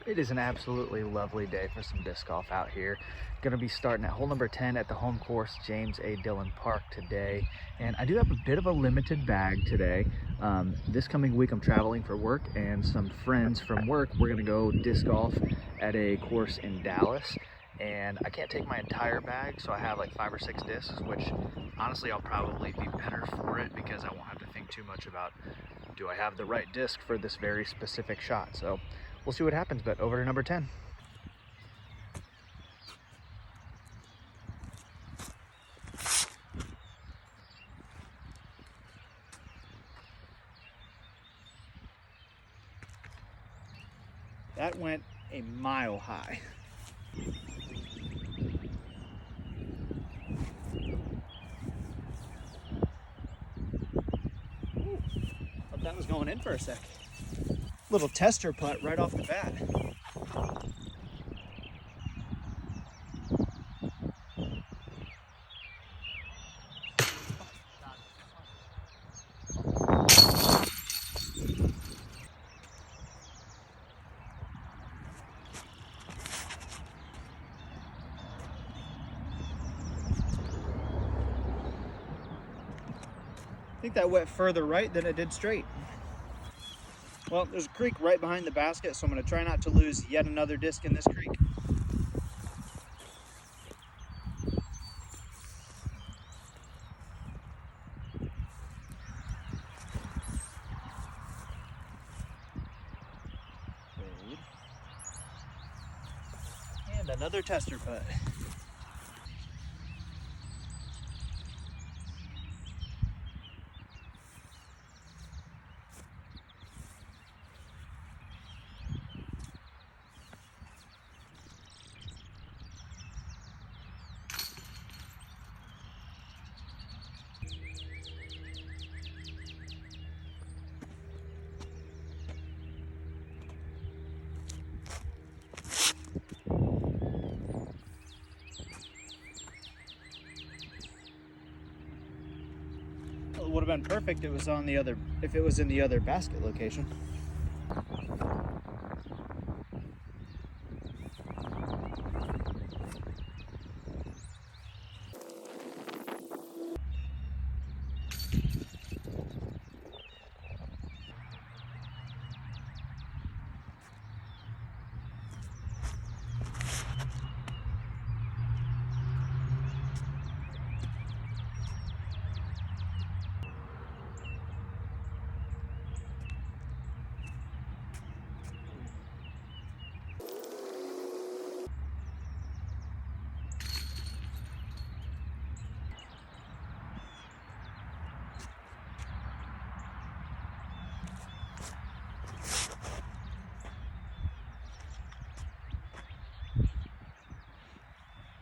It is an absolutely lovely day for some disc golf out here. Going to be starting at hole number 10 at the home course, James A. Dillon Park today. And I do have a bit of a limited bag today. This coming week I'm traveling for work, and some friends from work, we're going to go disc golf at a course in Dallas. And I can't take my entire bag, so I have like 5 or 6 discs, which honestly I'll probably be better for it because I won't have to think too much about, do I have the right disc for this very specific shot? So we'll see what happens, but over to number 10. That went a mile high. Thought that was going in for a sec. Little tester putt right off the bat. I think that went further right than it did straight. Well, there's a creek right behind the basket, so I'm going to try not to lose yet another disc in this creek. And another tester putt. It would have been perfect if it was in the other basket location.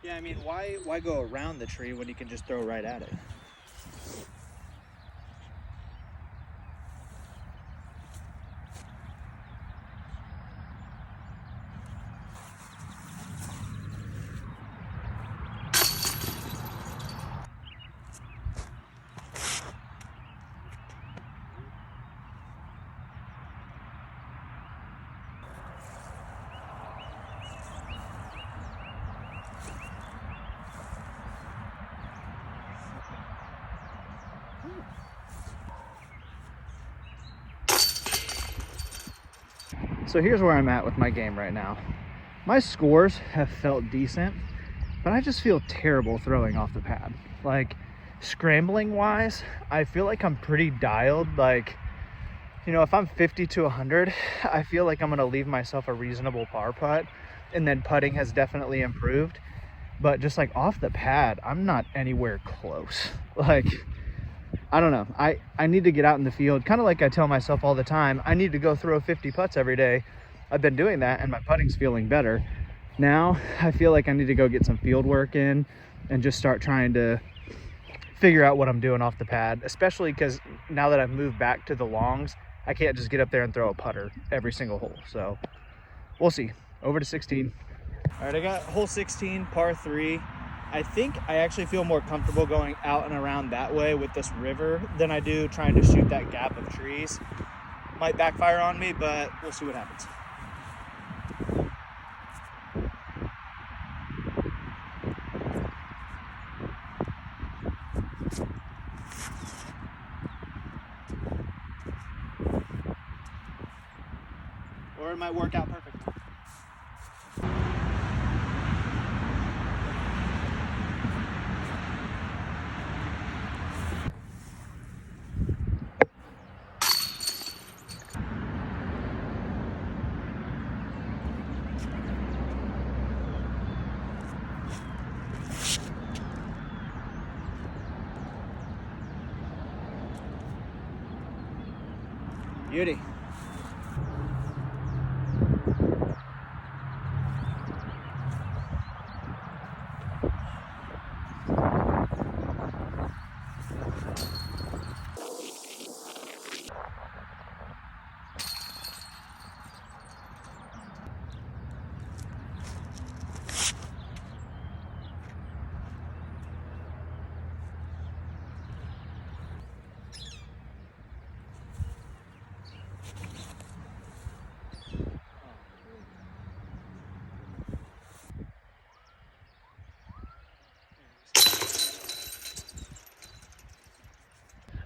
Yeah, I mean, why go around the tree when you can just throw right at it? So here's where I'm at with my game right now. My scores have felt decent, but I just feel terrible throwing off the pad. Like, scrambling wise, I feel like I'm pretty dialed. Like, you know, if I'm 50 to 100, I feel like I'm gonna leave myself a reasonable par putt, and then putting has definitely improved. But just like off the pad, I'm not anywhere close. Like, I don't know. I need to get out in the field. Kind of like I tell myself all the time, I need to go throw 50 putts every day. I've been doing that and my putting's feeling better. Now I feel like I need to go get some field work in and just start trying to figure out what I'm doing off the pad, especially because now that I've moved back to the longs, I can't just get up there and throw a putter every single hole. So we'll see. Over to 16. All right, I got hole 16, par 3. I think I actually feel more comfortable going out and around that way with this river than I do trying to shoot that gap of trees. Might backfire on me, but we'll see what happens. it might work out perfect. Beauty.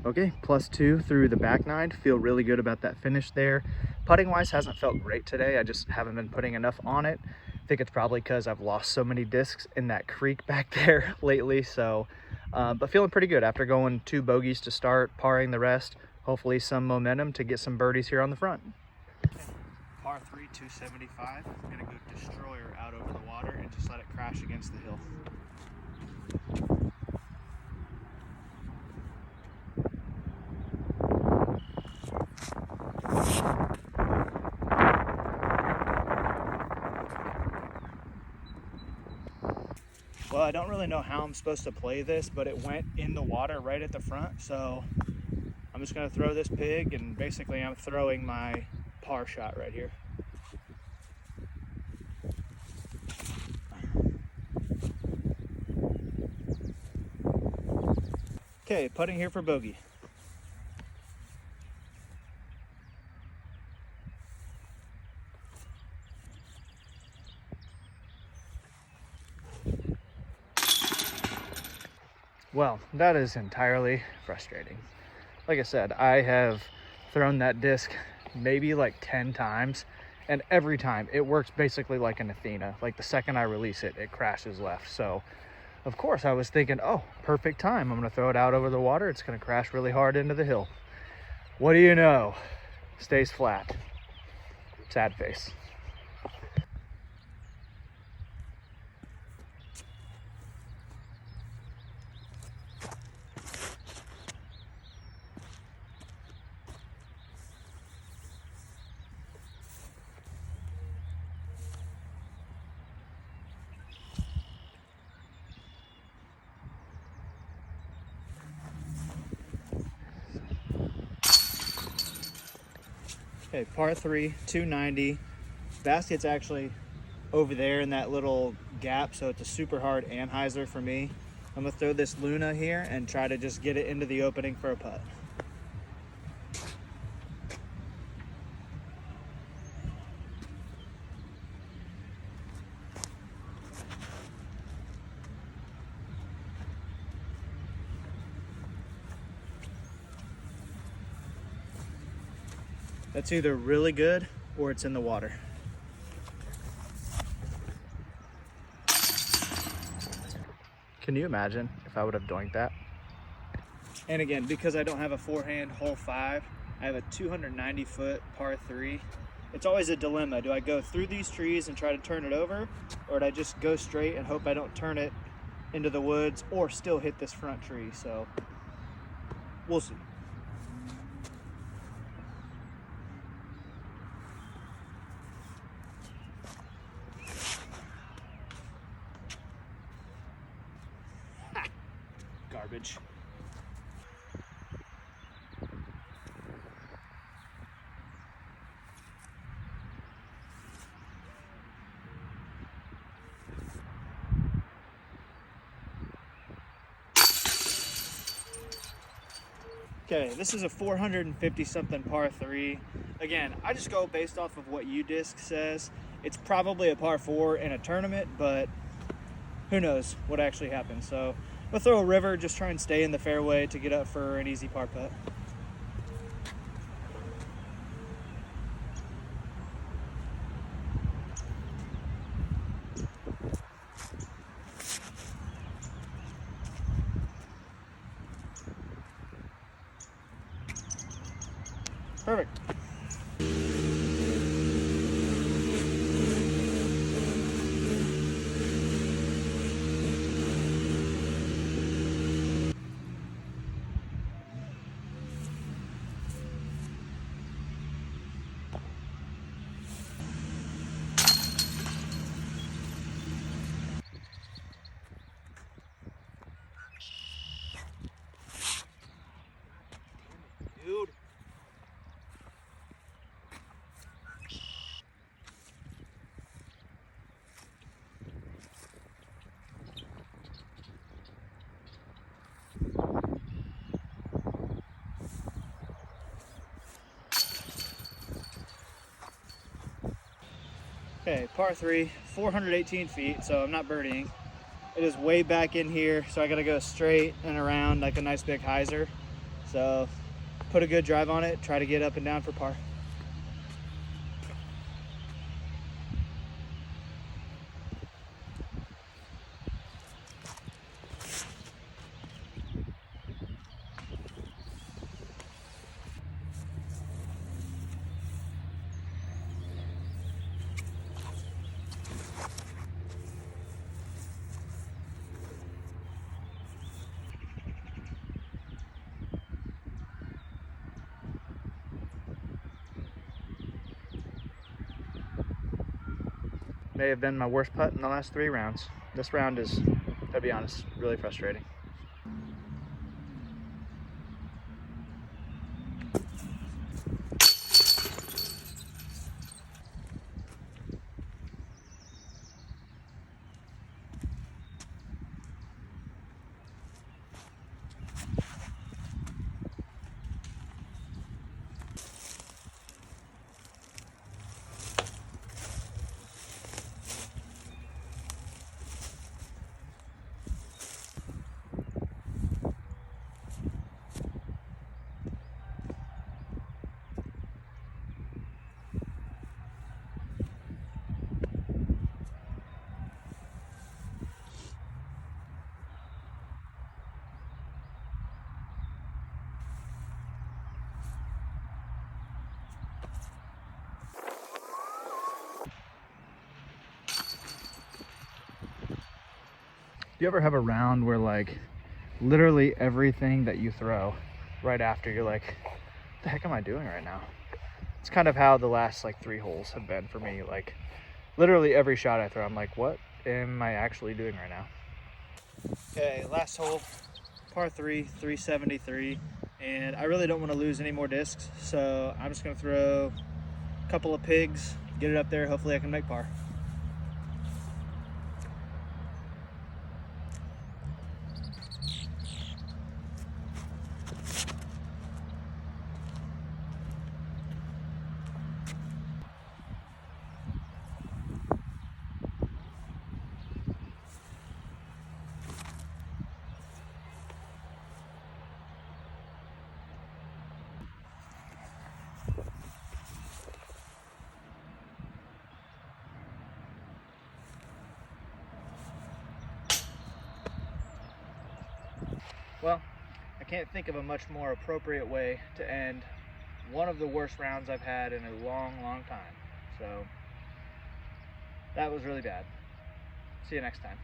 Okay, +2 through the back nine. Feel really good about that finish there. Putting wise hasn't felt great today. I just haven't been putting enough on it. I think it's probably because I've lost so many discs in that creek back there lately. So, but feeling pretty good after going 2 bogeys to start, parring the rest. Hopefully some momentum to get some birdies here on the front. Par 3, 275. I'm gonna go destroyer out over the water and just let it crash against the hill. Well, I don't really know how I'm supposed to play this, but it went in the water right at the front. So I'm just gonna throw this pig, and basically I'm throwing my par shot right here. Okay, putting here for bogey. Well, that is entirely frustrating. Like I said, I have thrown that disc maybe like 10 times, and every time it works basically like an Athena. Like the second I release it, it crashes left. So of course I was thinking, oh, perfect time. I'm gonna throw it out over the water. It's gonna crash really hard into the hill. What do you know? Stays flat. Sad face. Okay, par 3, 290. Basket's actually over there in that little gap, so it's a super hard anhyzer for me. I'm gonna throw this Luna here and try to just get it into the opening for a putt. That's either really good or it's in the water. Can you imagine if I would have doinked that? And again, because I don't have a forehand hole 5, I have a 290-foot par 3. It's always a dilemma. Do I go through these trees and try to turn it over, or do I just go straight and hope I don't turn it into the woods or still hit this front tree? So we'll see. Garbage. Okay, this is a 450 something par 3. Again, I just go based off of what UDisc says. It's probably a par 4 in a tournament, but who knows what actually happens. So we'll throw a river, just try and stay in the fairway to get up for an easy par putt. Okay, par 3, 418 feet, so I'm not birdieing. It is way back in here, so I gotta go straight and around like a nice big hyzer. So put a good drive on it, try to get up and down for par. May have been my worst putt in the last 3 rounds. This round is, to be honest, really frustrating. Do you ever have a round where like literally everything that you throw right after, you're like, what the heck am I doing right now? It's kind of how the last like 3 holes have been for me. Like literally every shot I throw, I'm like, what am I actually doing right now? Okay, last hole, par 3, 373. And I really don't want to lose any more discs. So I'm just gonna throw a couple of pigs, get it up there. Hopefully I can make par. Well, I can't think of a much more appropriate way to end one of the worst rounds I've had in a long, long time. So that was really bad. See you next time.